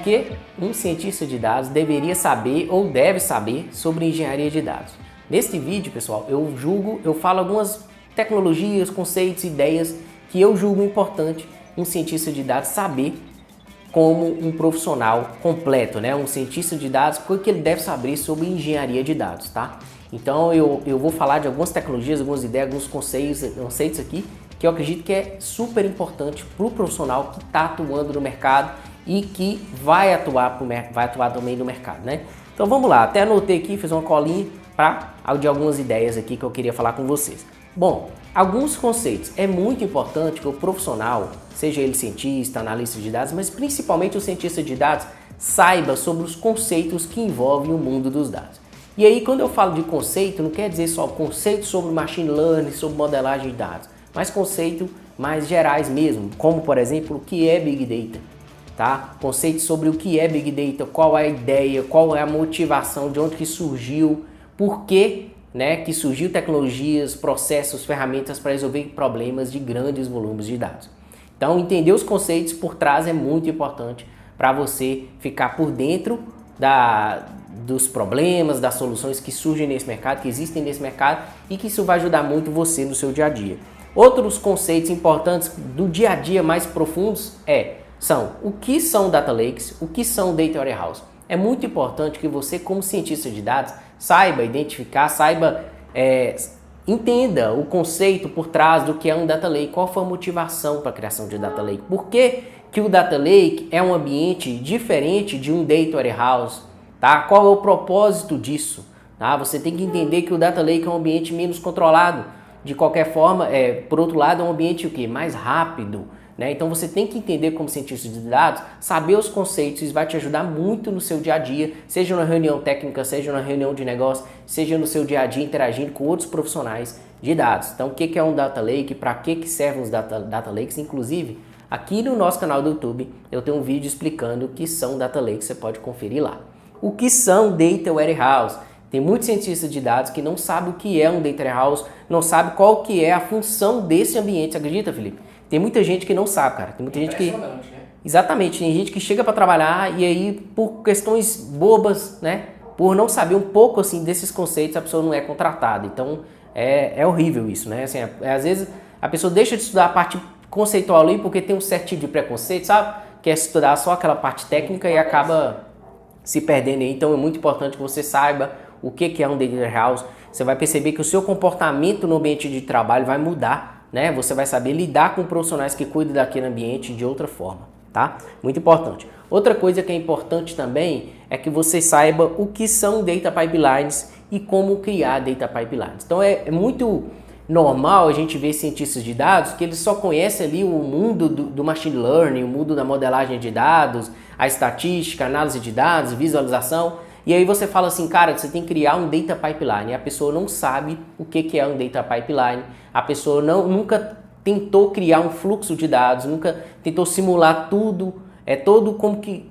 que um cientista de dados deveria saber ou deve saber sobre engenharia de dados? Neste vídeo, pessoal, eu falo algumas tecnologias, conceitos, ideias que eu julgo importante um cientista de dados saber como um profissional completo, né? Um cientista de dados, o que ele deve saber sobre engenharia de dados, tá? Então eu vou falar de algumas tecnologias, algumas ideias, alguns conceitos aqui que eu acredito que é super importante para o profissional que está atuando no mercado e que vai atuar também no mercado, né? Então vamos lá, até anotei aqui, fiz uma colinha de algumas ideias aqui que eu queria falar com vocês. Bom, alguns conceitos. É muito importante que o profissional, seja ele cientista, analista de dados, mas principalmente o cientista de dados, saiba sobre os conceitos que envolvem o mundo dos dados. E aí, quando eu falo de conceito, não quer dizer só conceito sobre machine learning, sobre modelagem de dados, mas conceitos mais gerais mesmo, como por exemplo, o que é Big Data, tá? Conceitos sobre o que é Big Data, qual é a ideia, qual é a motivação, de onde que surgiu, por que, né, que surgiu tecnologias, processos, ferramentas para resolver problemas de grandes volumes de dados. Então, entender os conceitos por trás é muito importante para você ficar por dentro dos problemas, das soluções que surgem nesse mercado, que existem nesse mercado e que isso vai ajudar muito você no seu dia a dia. Outros conceitos importantes do dia a dia mais profundos são o que são Data Lakes, o que são Data Warehouse. É muito importante que você, como cientista de dados, saiba identificar, entenda o conceito por trás do que é um Data Lake, qual foi a motivação para a criação de Data Lake, por que o Data Lake é um ambiente diferente de um Data Warehouse, tá? Qual é o propósito disso? Tá? Você tem que entender que o Data Lake é um ambiente menos controlado, de qualquer forma, por outro lado, é um ambiente o quê? Mais rápido, né? Então você tem que entender como cientista de dados, saber os conceitos, isso vai te ajudar muito no seu dia a dia, seja na reunião técnica, seja na reunião de negócio, seja no seu dia a dia interagindo com outros profissionais de dados. Então o que é um Data Lake, para que servem os Data Lakes, inclusive aqui no nosso canal do YouTube eu tenho um vídeo explicando o que são Data Lakes, você pode conferir lá. O que são Data Warehouse? Tem muitos cientistas de dados que não sabem o que é um Data Warehouse, não sabem qual que é a função desse ambiente, você acredita, Felipe? Tem muita gente que não sabe, cara. Tem muita gente que... Né? Exatamente, tem gente que chega para trabalhar e aí por questões bobas, né? Por não saber um pouco assim desses conceitos, a pessoa não é contratada. Então é horrível isso, né? Assim, às vezes a pessoa deixa de estudar a parte conceitual ali porque tem um certo tipo de preconceito, sabe? Quer estudar só aquela parte técnica e acaba se perdendo aí. Então é muito importante que você saiba o que é um Data Warehouse. Você vai perceber que o seu comportamento no ambiente de trabalho vai mudar, né? Você vai saber lidar com profissionais que cuidam daquele ambiente de outra forma, tá? Muito importante. Outra coisa que é importante também é que você saiba o que são Data Pipelines e como criar Data Pipelines. Então é muito normal a gente ver cientistas de dados que eles só conhecem ali o mundo do Machine Learning, o mundo da modelagem de dados, a estatística, análise de dados, visualização. E aí você fala assim, cara, você tem que criar um Data Pipeline. E a pessoa não sabe o que é um Data Pipeline. A pessoa nunca tentou criar um fluxo de dados, nunca tentou simular tudo,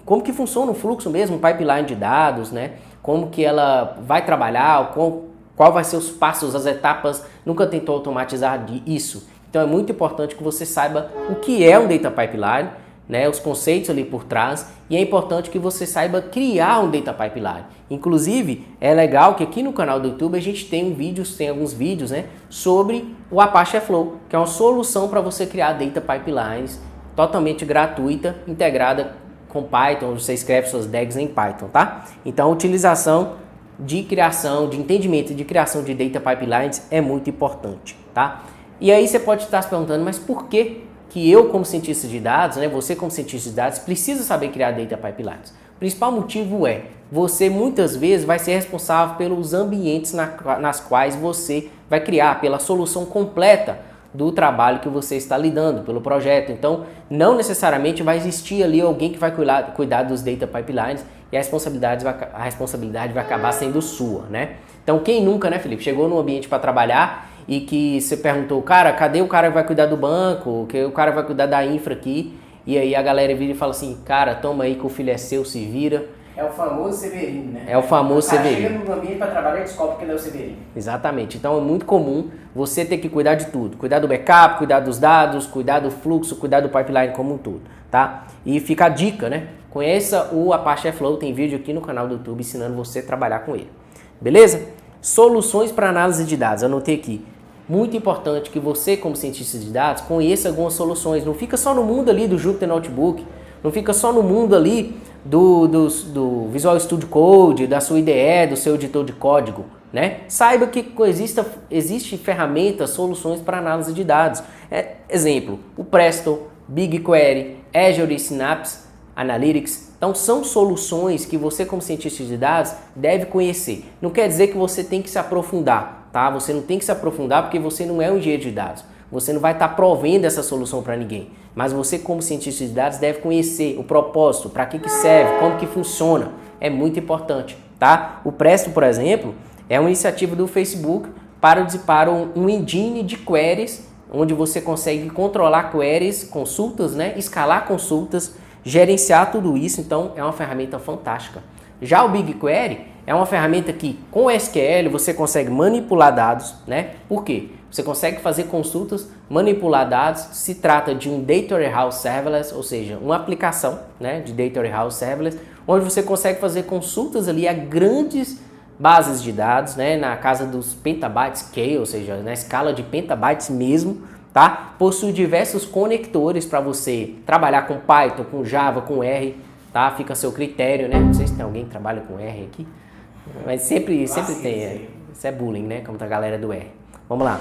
como que funciona o fluxo mesmo, um pipeline de dados, né? Como que ela vai trabalhar, qual vai ser os passos, as etapas, nunca tentou automatizar isso. Então é muito importante que você saiba o que é um Data Pipeline, né, os conceitos ali por trás, e é importante que você saiba criar um Data Pipeline. Inclusive, é legal que aqui no canal do YouTube a gente tem alguns vídeos, né, sobre o Apache Airflow, que é uma solução para você criar Data Pipelines totalmente gratuita, integrada com Python, você escreve suas DAGs em Python, tá? Então, a utilização de criação, de entendimento e de criação de Data Pipelines é muito importante, tá? E aí você pode estar se perguntando, mas por que eu como cientista de dados, né, você como cientista de dados, precisa saber criar Data Pipelines? O principal motivo você muitas vezes vai ser responsável pelos ambientes nas quais você vai criar, pela solução completa do trabalho que você está lidando, pelo projeto. Então, não necessariamente vai existir ali alguém que vai cuidar dos Data Pipelines e a responsabilidade vai acabar sendo sua, né? Então, quem nunca, né, Felipe, chegou num ambiente para trabalhar e que você perguntou, cara, cadê o cara que vai cuidar do banco? Que o cara vai cuidar da infra aqui? E aí a galera vira e fala assim, cara, toma aí que o filho é seu, se vira. É o famoso Severino, né? É o famoso Severino. Chega no ambiente para trabalhar e descobre que ele é o Severino. Exatamente. Então é muito comum você ter que cuidar de tudo. Cuidar do backup, cuidar dos dados, cuidar do fluxo, cuidar do pipeline como um todo. tá? E fica a dica, né? Conheça o Apache Airflow, tem vídeo aqui no canal do YouTube ensinando você a trabalhar com ele. Beleza? Soluções para análise de dados, anotei aqui. Muito importante que você, como cientista de dados, conheça algumas soluções. Não fica só no mundo ali do Jupyter Notebook, não fica só no mundo ali do Visual Studio Code, da sua IDE, do seu editor de código, né? Saiba que existe ferramentas, soluções para análise de dados. Exemplo, o Presto, BigQuery, Azure e Synapse Analytics. Então são soluções que você, como cientista de dados, deve conhecer. Não quer dizer que você tem que se aprofundar, tá? Você não tem que se aprofundar porque você não é um engenheiro de dados. Você não vai estar provendo essa solução para ninguém. Mas você, como cientista de dados, deve conhecer o propósito, para que serve, como que funciona. É muito importante, tá? O Presto, por exemplo, é uma iniciativa do Facebook para um engine de queries, onde você consegue controlar queries, consultas, né? Escalar consultas, gerenciar tudo isso. Então, é uma ferramenta fantástica. Já o BigQuery é uma ferramenta que, com SQL, você consegue manipular dados, né? Por quê? Você consegue fazer consultas, manipular dados. Se trata de um Data Warehouse Serverless, ou seja, uma aplicação, né, de Data Warehouse Serverless, onde você consegue fazer consultas ali a grandes bases de dados, né, na casa dos petabytes scale, ou seja, na escala de petabytes mesmo, tá? Possui diversos conectores para você trabalhar com Python, com Java, com R, tá? Fica a seu critério, né? Não sei se tem alguém que trabalha com R aqui, mas sempre tem. Isso é bullying, né? Como tá a galera do R. Vamos lá.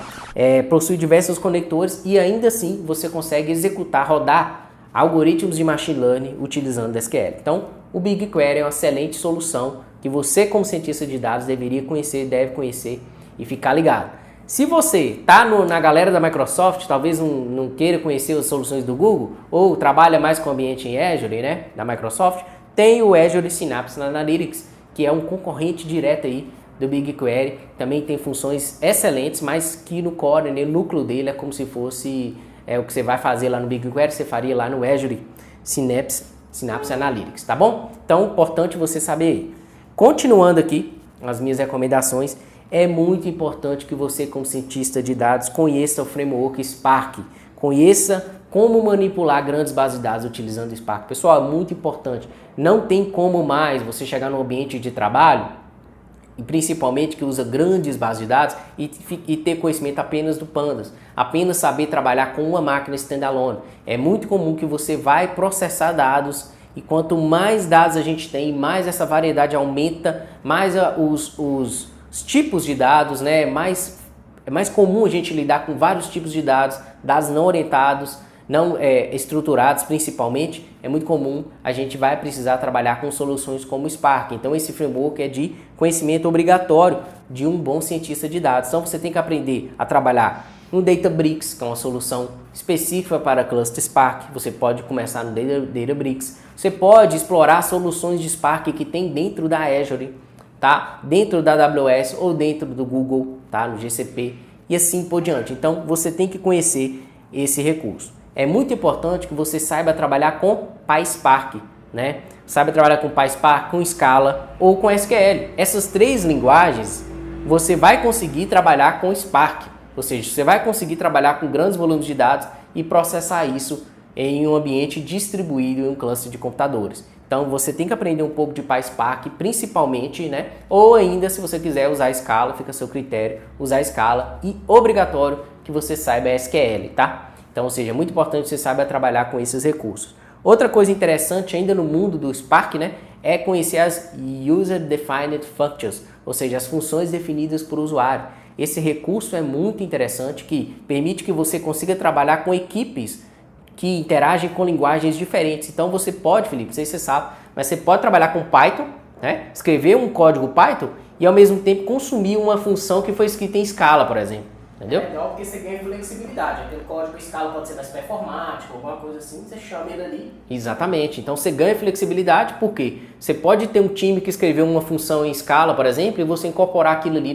Possui diversos conectores e ainda assim você consegue executar, rodar algoritmos de machine learning utilizando SQL. Então, o BigQuery é uma excelente solução que você, como cientista de dados, deveria conhecer, deve conhecer e ficar ligado. Se você está na galera da Microsoft, talvez não queira conhecer as soluções do Google ou trabalha mais com o ambiente em Azure, né, da Microsoft, tem o Azure Synapse Analytics, que é um concorrente direto aí do BigQuery. Também tem funções excelentes, mas que no core, no núcleo dele, é como se fosse o que você vai fazer lá no BigQuery, você faria lá no Azure Synapse Analytics, tá bom? Então, importante você saber. Continuando aqui, as minhas recomendações, é muito importante que você, como cientista de dados, conheça o framework Spark, conheça como manipular grandes bases de dados utilizando o Spark. Pessoal, é muito importante. Não tem como mais você chegar no ambiente de trabalho, e principalmente que usa grandes bases de dados, e ter conhecimento apenas do Pandas, apenas saber trabalhar com uma máquina standalone. É muito comum que você vai processar dados, e quanto mais dados a gente tem, mais essa variedade aumenta, mais os tipos de dados, né? É mais comum a gente lidar com vários tipos de dados, dados não orientados, não estruturados principalmente. É muito comum, a gente vai precisar trabalhar com soluções como o Spark. Então esse framework é de conhecimento obrigatório de um bom cientista de dados. Então você tem que aprender a trabalhar no Databricks, que é uma solução específica para Cluster Spark. Você pode começar no Databricks. Você pode explorar soluções de Spark que tem dentro da Azure, tá? Dentro da AWS ou dentro do Google, tá? No GCP e assim por diante. Então você tem que conhecer esse recurso. É muito importante que você saiba trabalhar com PySpark, né? Saiba trabalhar com PySpark, com Scala ou com SQL. Essas três linguagens você vai conseguir trabalhar com Spark, ou seja, você vai conseguir trabalhar com grandes volumes de dados e processar isso em um ambiente distribuído em um cluster de computadores. Então você tem que aprender um pouco de PySpark, principalmente, né? Ou ainda, se você quiser usar Scala, fica a seu critério usar Scala, e obrigatório que você saiba SQL, tá? Então, ou seja, é muito importante que você saiba trabalhar com esses recursos. Outra coisa interessante ainda no mundo do Spark, né, é conhecer as User Defined Functions, ou seja, as funções definidas por usuário. Esse recurso é muito interessante, que permite que você consiga trabalhar com equipes que interagem com linguagens diferentes. Então você pode, Felipe, não sei se você sabe, mas você pode trabalhar com Python, né, escrever um código Python e ao mesmo tempo consumir uma função que foi escrita em Scala, por exemplo. Entendeu? É legal porque você ganha flexibilidade. Aquele código Scala pode ser mais performático, alguma coisa assim, você chama ele ali. Exatamente. Então você ganha flexibilidade porque você pode ter um time que escreveu uma função em Scala, por exemplo, e você incorporar aquilo ali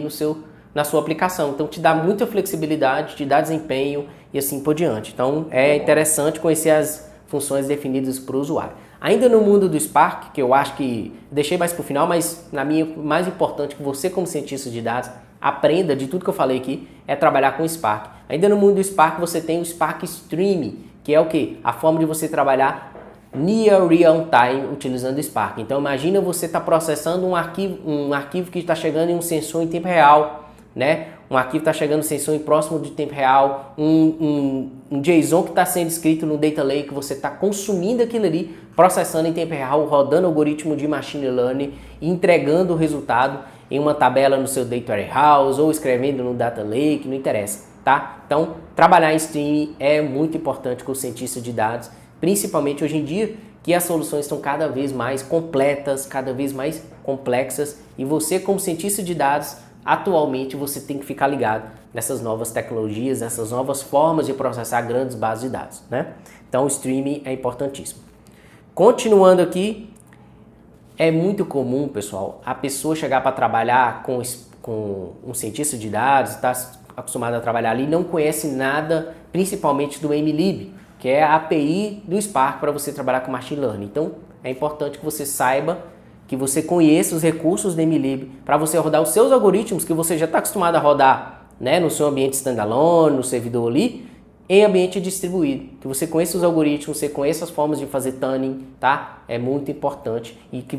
na sua aplicação. Então te dá muita flexibilidade, te dá desempenho e assim por diante. Então é interessante conhecer as funções definidas para o usuário. Ainda no mundo do Spark, que eu acho que deixei mais para o final, mas na minha mais importante que você, como cientista de dados, aprenda de tudo que eu falei aqui, é trabalhar com Spark. Ainda no mundo do Spark você tem o Spark Stream, que é o quê? A forma de você trabalhar Near Real Time utilizando o Spark. Então imagina você está processando um arquivo que está chegando em um sensor em tempo real, né? Um arquivo está chegando em sensor em próximo de tempo real, um JSON que está sendo escrito no Data Lake, você está consumindo aquilo ali, processando em tempo real, rodando algoritmo de Machine Learning e entregando o resultado em uma tabela no seu Data Warehouse ou escrevendo no Data Lake, não interessa, tá? Então, trabalhar em streaming é muito importante com o cientista de dados, principalmente hoje em dia, que as soluções estão cada vez mais completas, cada vez mais complexas, e você, como cientista de dados, atualmente você tem que ficar ligado nessas novas tecnologias, nessas novas formas de processar grandes bases de dados, né? Então o streaming é importantíssimo. Continuando aqui, é muito comum, pessoal, a pessoa chegar para trabalhar com um cientista de dados, está acostumado a trabalhar ali, não conhece nada, principalmente do MLib, que é a API do Spark para você trabalhar com Machine Learning. Então é importante que você saiba, que você conheça os recursos do MLib para você rodar os seus algoritmos que você já está acostumado a rodar, né, no seu ambiente standalone, no servidor ali, em ambiente distribuído. Que você conheça os algoritmos, você conheça as formas de fazer tuning, tá? É muito importante e que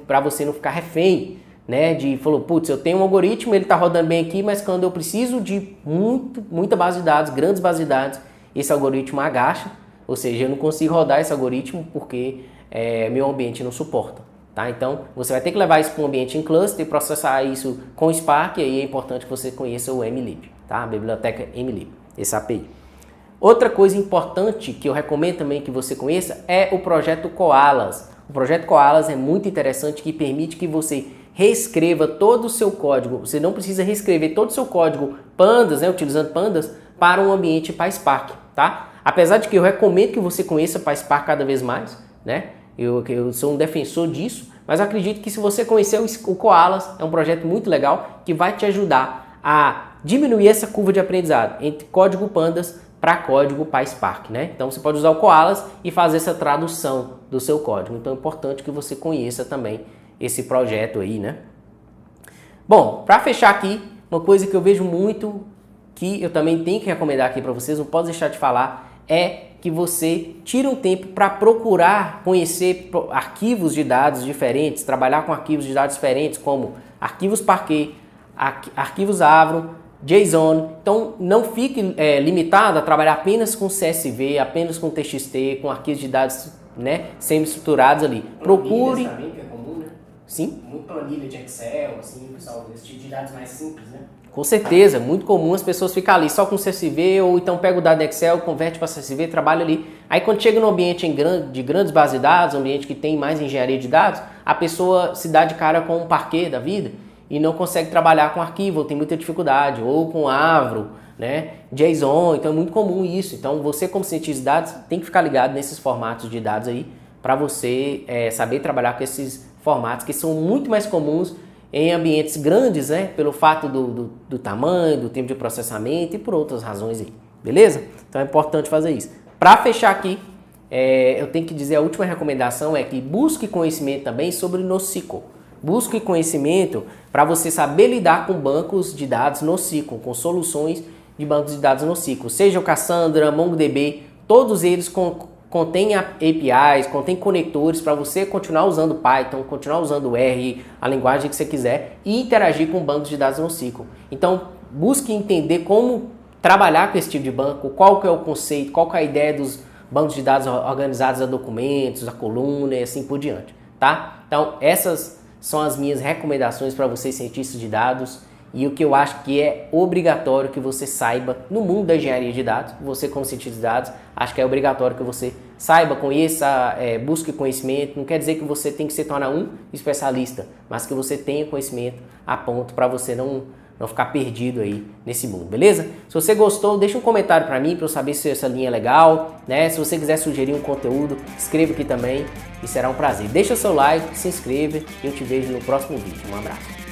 para você não ficar refém, né, de falou, putz, eu tenho um algoritmo, ele está rodando bem aqui, mas quando eu preciso de muita base de dados, grandes bases de dados, esse algoritmo agacha, ou seja, eu não consigo rodar esse algoritmo porque meu ambiente não suporta. Tá? Então, você vai ter que levar isso para um ambiente em cluster e processar isso com o Spark, e aí é importante que você conheça o MLib, tá? A biblioteca MLib, essa API. Outra coisa importante que eu recomendo também que você conheça é o projeto Koalas. O projeto Koalas é muito interessante, que permite que você reescreva todo o seu código. Você não precisa reescrever todo o seu código Pandas, né, utilizando Pandas, para um ambiente PySpark, tá? Apesar de que eu recomendo que você conheça PySpark cada vez mais, né? Eu sou um defensor disso, mas acredito que se você conhecer o Koalas, é um projeto muito legal que vai te ajudar a diminuir essa curva de aprendizado entre código Pandas para código PySpark, né? Então você pode usar o Koalas e fazer essa tradução do seu código. Então é importante que você conheça também esse projeto aí, né? Bom, para fechar aqui, uma coisa que eu vejo muito, que eu também tenho que recomendar aqui para vocês, não posso deixar de falar, é que você tire um tempo para procurar conhecer arquivos de dados diferentes, trabalhar com arquivos de dados diferentes, como arquivos Parquet, arquivos Avro, JSON. Então não fique limitado a trabalhar apenas com CSV, apenas com TXT, com arquivos de dados, né, semi-estruturados ali. Procure... Também, que é comum, né? Sim. Muito planilha de Excel, assim, pessoal, esse tipo de dados mais simples, né? Com certeza, muito comum as pessoas ficarem ali só com CSV, ou então pega o dado Excel, converte para CSV, trabalha ali. Aí quando chega no ambiente de grandes bases de dados, um ambiente que tem mais engenharia de dados, a pessoa se dá de cara com um Parquet da vida e não consegue trabalhar com arquivo, ou tem muita dificuldade, ou com Avro, né, JSON, então é muito comum isso. Então você, como cientista de dados, tem que ficar ligado nesses formatos de dados aí, para você saber trabalhar com esses formatos que são muito mais comuns em ambientes grandes, né, pelo fato do tamanho, do tempo de processamento e por outras razões aí, beleza? Então é importante fazer isso. Para fechar aqui, eu tenho que dizer, a última recomendação é que busque conhecimento também sobre NoSQL. Busque conhecimento para você saber lidar com bancos de dados NoSQL, com soluções de bancos de dados NoSQL, seja o Cassandra, MongoDB, todos eles contém APIs, contém conectores para você continuar usando Python, continuar usando R, a linguagem que você quiser, e interagir com bancos de dados NoSQL. Então, busque entender como trabalhar com esse tipo de banco, qual que é o conceito, qual que é a ideia dos bancos de dados organizados a documentos, a coluna e assim por diante, tá? Então, essas são as minhas recomendações para vocês, cientistas de dados, e o que eu acho que é obrigatório que você saiba no mundo da engenharia de dados. Você, como cientista de dados, acho que é obrigatório que você saiba, conheça, busque conhecimento. Não quer dizer que você tem que se tornar um especialista, mas que você tenha conhecimento a ponto para você não ficar perdido aí nesse mundo, beleza? Se você gostou, deixa um comentário para mim, para eu saber se essa linha é legal, né? Se você quiser sugerir um conteúdo, escreva aqui também e será um prazer. Deixa seu like, se inscreva e eu te vejo no próximo vídeo. Um abraço.